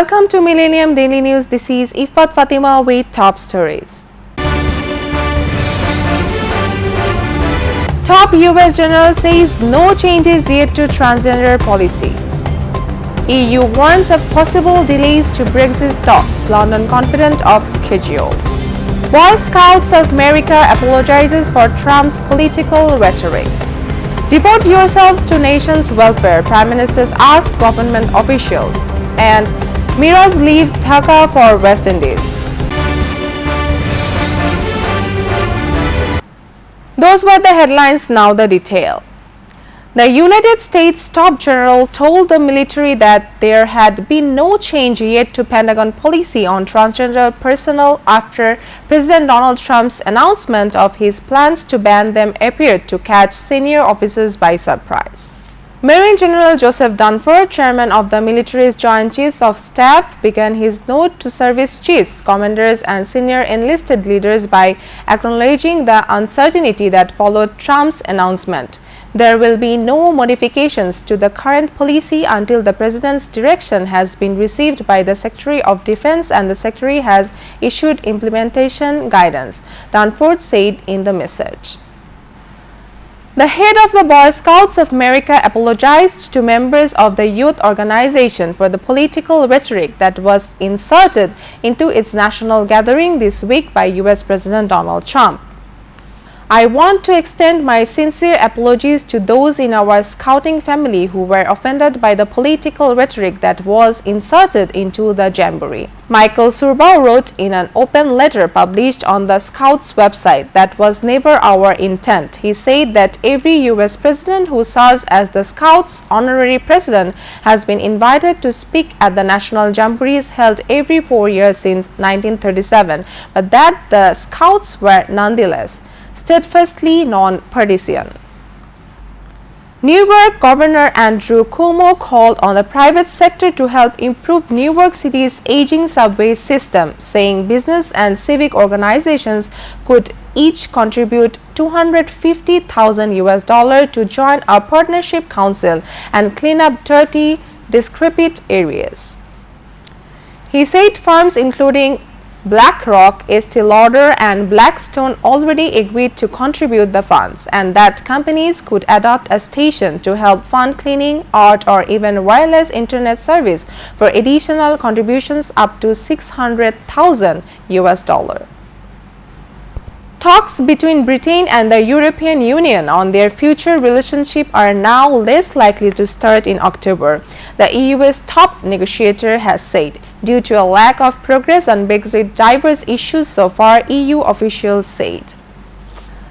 Welcome to Millennium Daily News. This is Ifat Fatima with top stories. Top US general says no changes yet to transgender policy. EU warns of possible delays to Brexit talks. London confident of schedule. Boy Scouts of America apologizes for Trump's political rhetoric. Devote yourselves to nation's welfare, Prime Ministers ask government officials. And Miraz leaves Dhaka for West Indies. Those were the headlines, now the detail. The United States top general told the military that there had been no change yet to Pentagon policy on transgender personnel after President Donald Trump's announcement of his plans to ban them appeared to catch senior officers by surprise. Marine General Joseph Dunford, chairman of the military's Joint Chiefs of Staff, began his note to service chiefs, commanders, and senior enlisted leaders by acknowledging the uncertainty that followed Trump's announcement. There will be no modifications to the current policy until the President's direction has been received by the Secretary of Defense and the Secretary has issued implementation guidance, Dunford said in the message. The head of the Boy Scouts of America apologized to members of the youth organization for the political rhetoric that was inserted into its national gathering this week by US President Donald Trump. I want to extend my sincere apologies to those in our scouting family who were offended by the political rhetoric that was inserted into the jamboree. Michael Surbaugh wrote in an open letter published on the Scouts website that was never our intent. He said that every US president who serves as the Scouts honorary president has been invited to speak at the national jamborees held every 4 years since 1937, but that the Scouts were nonetheless steadfastly non-partisan. New York Governor Andrew Cuomo called on the private sector to help improve New York City's aging subway system, saying business and civic organizations could each contribute $250,000 to join a partnership council and clean up dirty, decrepit areas. He said firms including BlackRock, Estee Lauder, and Blackstone already agreed to contribute the funds, and that companies could adopt a station to help fund cleaning, art, or even wireless internet service for additional contributions up to $600,000. Talks between Britain and the European Union on their future relationship are now less likely to start in October, the EU's top negotiator has said, due to a lack of progress on Brexit diverse issues so far, EU officials said.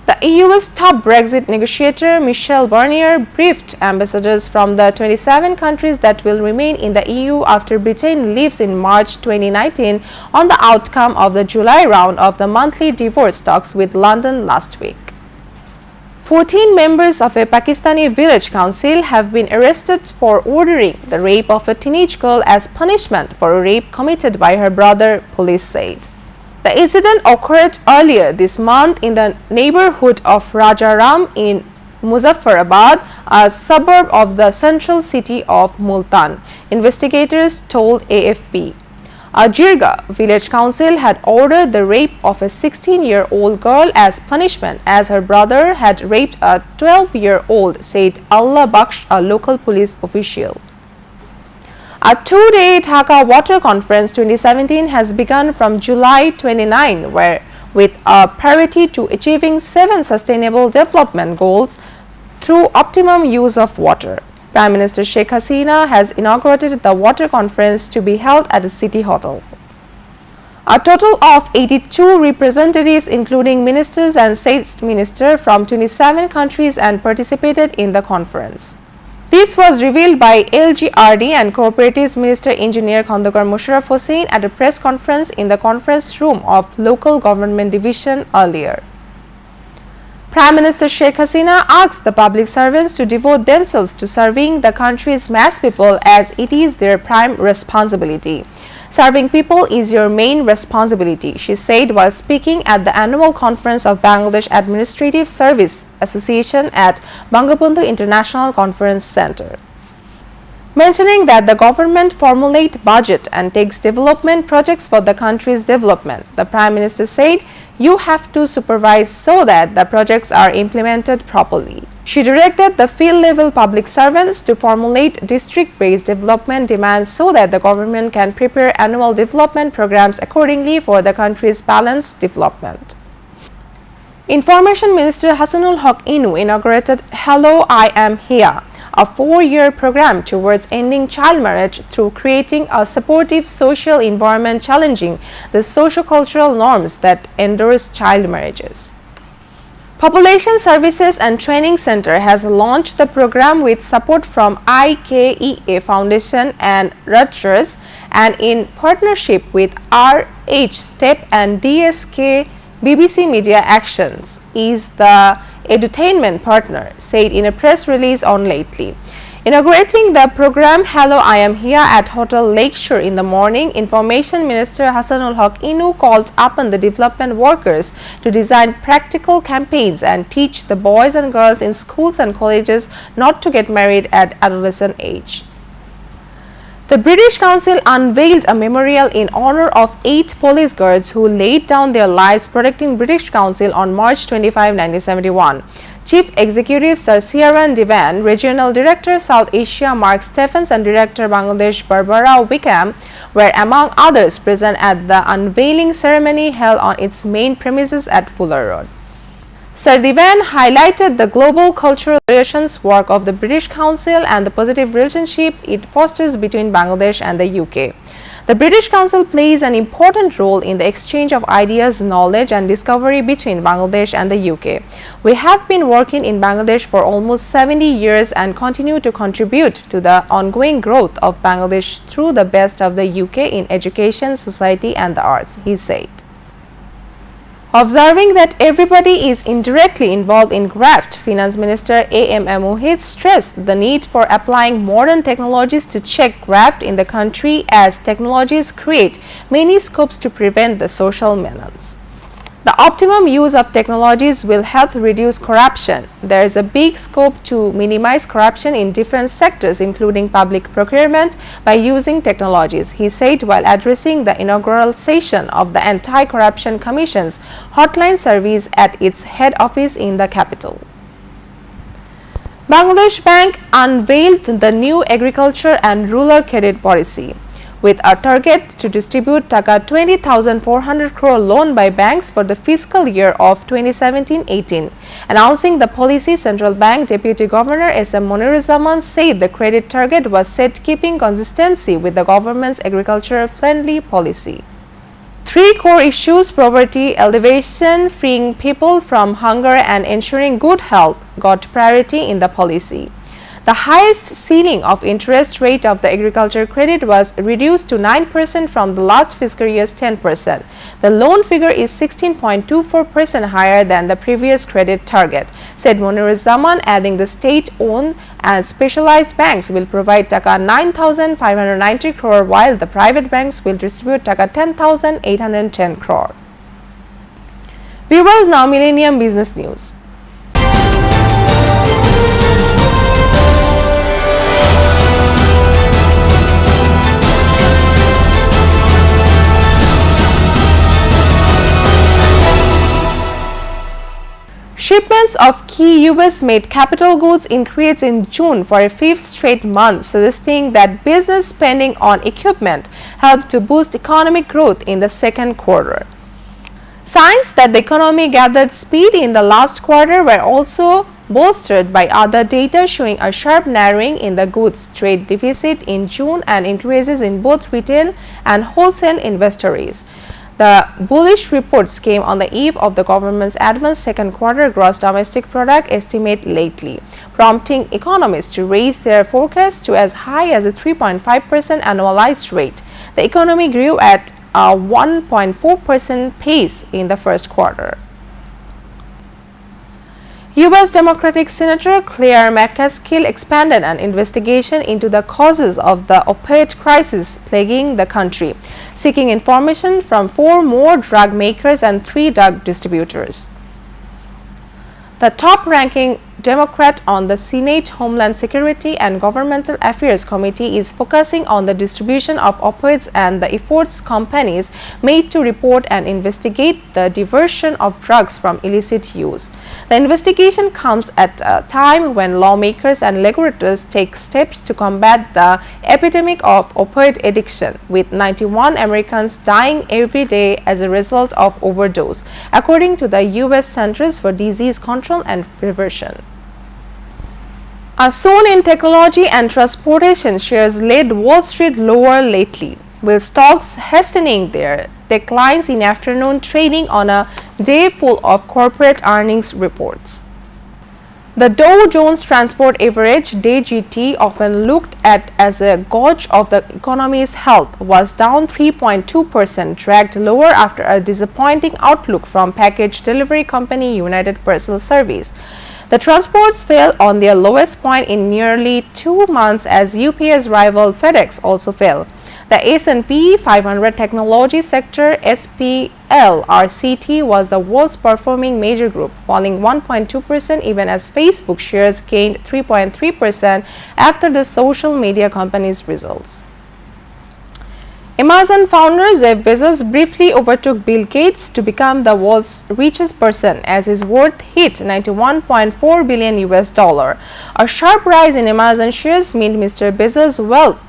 The EU's top Brexit negotiator, Michel Barnier, briefed ambassadors from the 27 countries that will remain in the EU after Britain leaves in March 2019 on the outcome of the July round of the monthly divorce talks with London last week. 14 members of a Pakistani village council have been arrested for ordering the rape of a teenage girl as punishment for a rape committed by her brother, police said. The incident occurred earlier this month in the neighborhood of Rajaram in Muzaffarabad, a suburb of the central city of Multan, investigators told AFP. A Jirga village council had ordered the rape of a 16-year-old girl as punishment as her brother had raped a 12-year-old, said Allah Baksh, a local police official. A two-day Dhaka Water Conference 2017 has begun from July 29, with a priority to achieving 7 sustainable development goals through optimum use of water. Prime Minister Sheikh Hasina has inaugurated the water conference to be held at the City Hotel. A total of 82 representatives, including ministers and state ministers from 27 countries, and participated in the conference. This was revealed by LGRD and Cooperatives Minister Engineer Khandakar Musharraf Hossain at a press conference in the conference room of Local Government Division earlier. Prime Minister Sheikh Hasina asked the public servants to devote themselves to serving the country's mass people as it is their prime responsibility. Serving people is your main responsibility, she said while speaking at the annual conference of Bangladesh Administrative Service Association at Bangabandhu International Conference Center. mentioning that the government formulate budget and takes development projects for the country's development. The Prime Minister said, "You have to supervise so that the projects are implemented properly." She directed the field-level public servants to formulate district-based development demands so that the government can prepare annual development programs accordingly for the country's balanced development. Information Minister Hasanul Haq Inu inaugurated Hello, I Am Here, a 4-year program towards ending child marriage through creating a supportive social environment challenging the socio-cultural norms that endorse child marriages. Population Services and Training Center has launched the program with support from IKEA Foundation and Rutgers, and in partnership with RH STEP and DSK BBC Media Actions is the edutainment partner, said in a press release on lately. Inaugurating the program Hello, I Am Here at Hotel Lakeshore in the morning, Information Minister Hasanul Haq Inu called upon the development workers to design practical campaigns and teach the boys and girls in schools and colleges not to get married at adolescent age. The British Council unveiled a memorial in honor of 8 police guards who laid down their lives protecting British Council on March 25, 1971. Chief Executive Sir Ciaran Devan, Regional Director South Asia Mark Stephens and Director Bangladesh Barbara Wickham were among others present at the unveiling ceremony held on its main premises at Fuller Road. Sir Devan highlighted the global cultural relations work of the British Council and the positive relationship it fosters between Bangladesh and the UK. The British Council plays an important role in the exchange of ideas, knowledge and discovery between Bangladesh and the UK. We have been working in Bangladesh for almost 70 years and continue to contribute to the ongoing growth of Bangladesh through the best of the UK in education, society and the arts, he said. Observing that everybody is indirectly involved in graft, Finance Minister A.M. Mohit stressed the need for applying modern technologies to check graft in the country as technologies create many scopes to prevent the social menace. The optimum use of technologies will help reduce corruption. There is a big scope to minimize corruption in different sectors, including public procurement, by using technologies, he said while addressing the inaugural session of the Anti-Corruption Commission's hotline service at its head office in the capital. Bangladesh Bank unveiled the new agriculture and rural credit policy, with a target to distribute Taka 20,400 crore loan by banks for the fiscal year of 2017-18. Announcing the policy, Central Bank Deputy Governor S.M. Moniruzzaman said the credit target was set keeping consistency with the government's agriculture-friendly policy. 3 core issues: poverty alleviation, freeing people from hunger and ensuring good health got priority in the policy. The highest ceiling of interest rate of the agriculture credit was reduced to 9% from the last fiscal year's 10%. The loan figure is 16.24% higher than the previous credit target, said Moniruzzaman, adding the state-owned and specialized banks will provide Taka 9,590 crore while the private banks will distribute Taka 10,810 crore. Viewers, now Millennium Business News. Shipments of key US-made capital goods increased in June for a 5th straight month, suggesting that business spending on equipment helped to boost economic growth in the second quarter. Signs that the economy gathered speed in the last quarter were also bolstered by other data showing a sharp narrowing in the goods trade deficit in June and increases in both retail and wholesale inventories. The bullish reports came on the eve of the government's advanced second quarter gross domestic product estimate lately, prompting economists to raise their forecast to as high as a 3.5% annualized rate. The economy grew at a 1.4% pace in the first quarter. U.S. Democratic Senator Claire McCaskill expanded an investigation into the causes of the opioid crisis plaguing the country, seeking information from 4 more drug makers and 3 drug distributors. The top-ranking Democrat on the Senate Homeland Security and Governmental Affairs Committee, is focusing on the distribution of opioids and the efforts companies made to report and investigate the diversion of drugs from illicit use. The investigation comes at a time when lawmakers and regulators take steps to combat the epidemic of opioid addiction, with 91 Americans dying every day as a result of overdose, according to the U.S. Centers for Disease Control and Prevention. A soon in technology and transportation shares led Wall Street lower lately, with stocks hastening their declines in afternoon trading on a day full of corporate earnings reports. The Dow Jones Transport Average Day GT, often looked at as a gauge of the economy's health, was down 3.2%, dragged lower after a disappointing outlook from package delivery company United Parcel Service. The transports fell on their lowest point in nearly 2 months as UPS rival FedEx also fell. The S&P 500 technology sector SPLRCT was the worst performing major group, falling 1.2% even as Facebook shares gained 3.3% after the social media company's results. Amazon founder Jeff Bezos briefly overtook Bill Gates to become the world's richest person as his worth hit $91.4 billion. A sharp rise in Amazon shares meant Mr. Bezos' wealth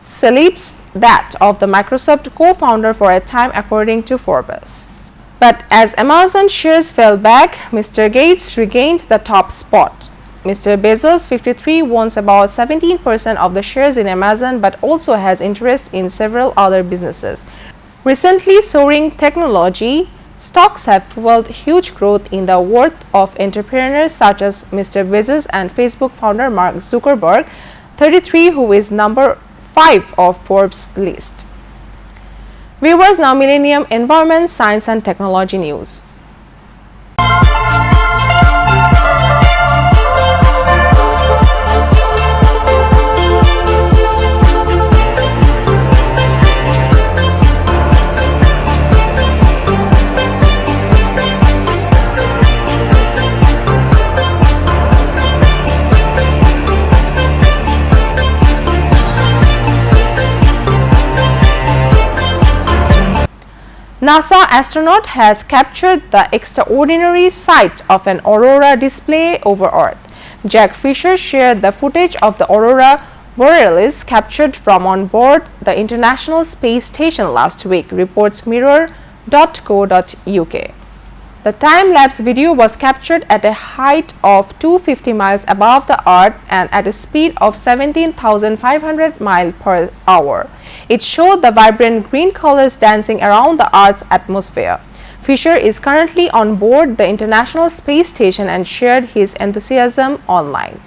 eclipsed that of the Microsoft co-founder for a time, according to Forbes. But as Amazon shares fell back, Mr. Gates regained the top spot. Mr. Bezos, 53, owns about 17% of the shares in Amazon but also has interest in several other businesses. Recently soaring technology stocks have fueled huge growth in the worth of entrepreneurs such as Mr. Bezos and Facebook founder Mark Zuckerberg, 33, who is number 5 of Forbes list. Viewers, now Millennium Environment, Science and Technology News. NASA astronaut has captured the extraordinary sight of an aurora display over Earth. Jack Fisher shared the footage of the aurora borealis captured from on board the International Space Station last week, reports mirror.co.uk. The time-lapse video was captured at a height of 250 miles above the Earth and at a speed of 17,500 miles per hour. It showed the vibrant green colors dancing around the Earth's atmosphere. Fisher is currently on board the International Space Station and shared his enthusiasm online.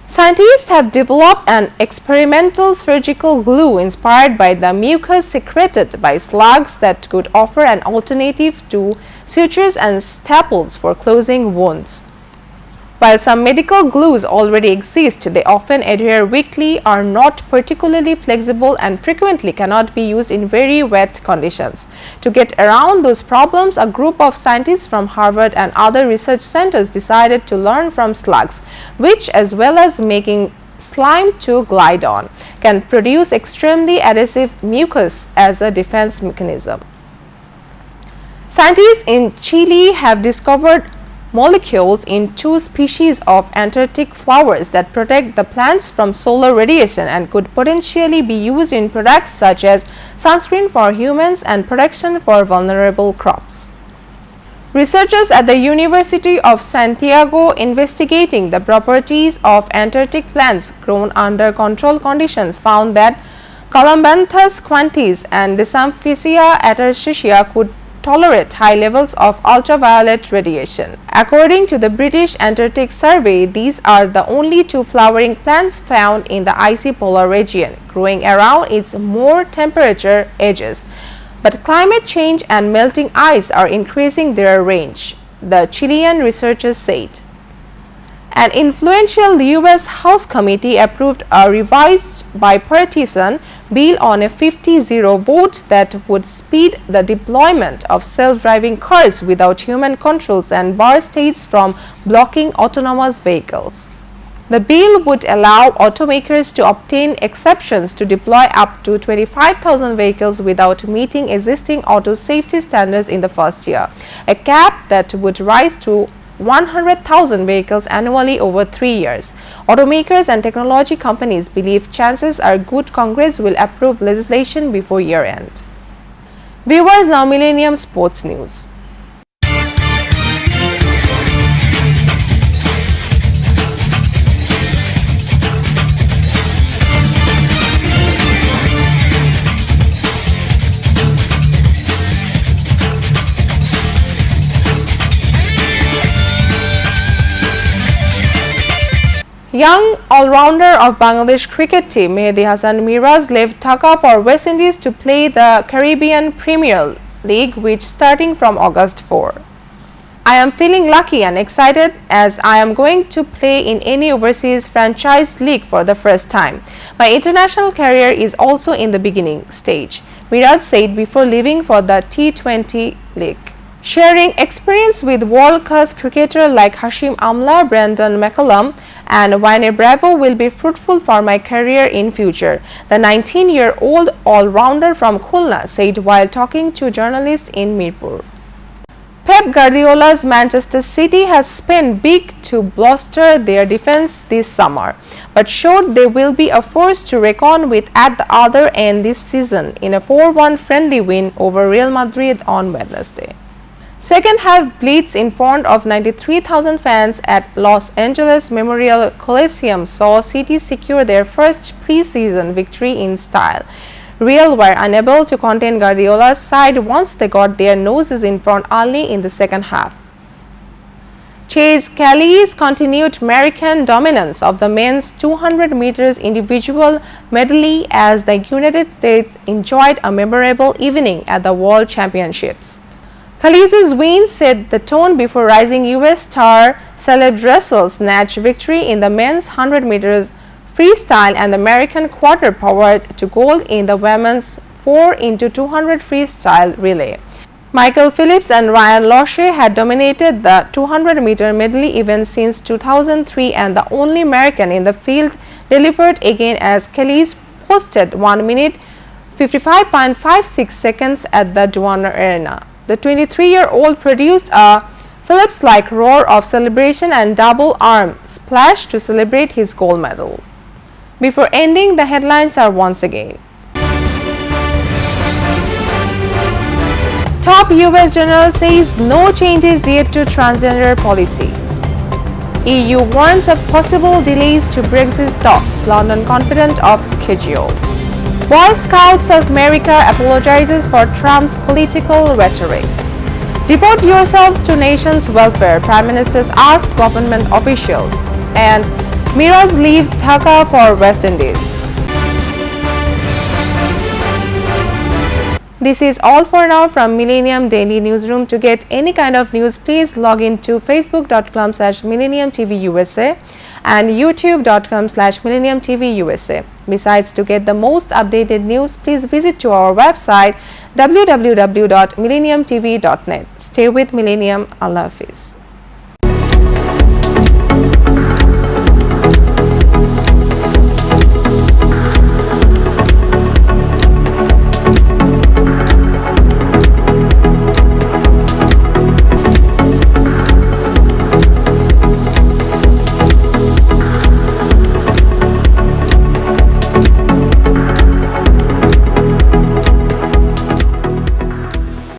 Scientists have developed an experimental surgical glue inspired by the mucus secreted by slugs that could offer an alternative to sutures and staples for closing wounds. While some medical glues already exist, they often adhere weakly, are not particularly flexible, and frequently cannot be used in very wet conditions. To get around those problems, a group of scientists from Harvard and other research centers decided to learn from slugs, which, as well as making slime to glide on, can produce extremely adhesive mucus as a defense mechanism. Scientists in Chile have discovered molecules in 2 species of Antarctic flowers that protect the plants from solar radiation and could potentially be used in products such as sunscreen for humans and protection for vulnerable crops. Researchers at the University of Santiago investigating the properties of Antarctic plants grown under controlled conditions found that Columbanthus quantis and Disamphicia ataxia could tolerate high levels of ultraviolet radiation. According to the British Antarctic Survey, these are the only 2 flowering plants found in the icy polar region, growing around its more temperature edges. But climate change and melting ice are increasing their range, the Chilean researchers said. An influential U.S. House committee approved a revised bipartisan bill on a 50-0 vote that would speed the deployment of self-driving cars without human controls and bar states from blocking autonomous vehicles. The bill would allow automakers to obtain exceptions to deploy up to 25,000 vehicles without meeting existing auto safety standards in the first year, a cap that would rise to 100,000 vehicles annually over 3 years. Automakers and technology companies believe chances are good Congress will approve legislation before year end. Viewers, now Millennium Sports News. Young all-rounder of Bangladesh cricket team Mehdi Hasan Miraz left Dhaka for West Indies to play the Caribbean Premier League, which starting from August 4. I am feeling lucky and excited as I am going to play in any overseas franchise league for the first time. My international career is also in the beginning stage, Miraz said before leaving for the T20 league. Sharing experience with world-class cricketers like Hashim Amla, Brandon McCullum, and Wayne Bravo will be fruitful for my career in future, the 19-year-old all-rounder from Khulna said while talking to journalists in Mirpur. Pep Guardiola's Manchester City has spent big to bolster their defense this summer, but showed they will be a force to reckon with at the other end this season in a 4-1 friendly win over Real Madrid on Wednesday. Second half blitz in front of 93,000 fans at Los Angeles Memorial Coliseum saw City secure their first pre-season victory in style. Real were unable to contain Guardiola's side once they got their noses in front early in the second half. Chase Kelly's continued American dominance of the men's 200 meters individual medley as the United States enjoyed a memorable evening at the World Championships. Khaleesi's win set the tone before rising US star Caleb Dressel snatched victory in the men's 100 meters freestyle and the American quarter powered to gold in the women's 4x200 freestyle relay. Michael Phillips and Ryan Lochte had dominated the 200-meter medley event since 2003 and the only American in the field delivered again as Kelly's posted 1 minute 55.56 seconds at the Dwyer Arena. The 23-year-old produced a Phillips-like roar of celebration and double arm splash to celebrate his gold medal. Before ending, the headlines are once again. Top US general says no changes yet to transgender policy. EU warns of possible delays to Brexit talks, London confident of schedule. Boy Scouts of America apologizes for Trump's political rhetoric. Devote yourselves to nation's welfare, Prime Ministers asked government officials. And Miraz leaves Dhaka for West Indies. This is all for now from Millennium Daily Newsroom. To get any kind of news, please log into facebook.com/MillenniumTVUSA and youtube.com/MillenniumTVUSA. Besides, to get the most updated news, please visit to our website www.millenniumtv.net. Stay with Millennium. Allah Hafiz.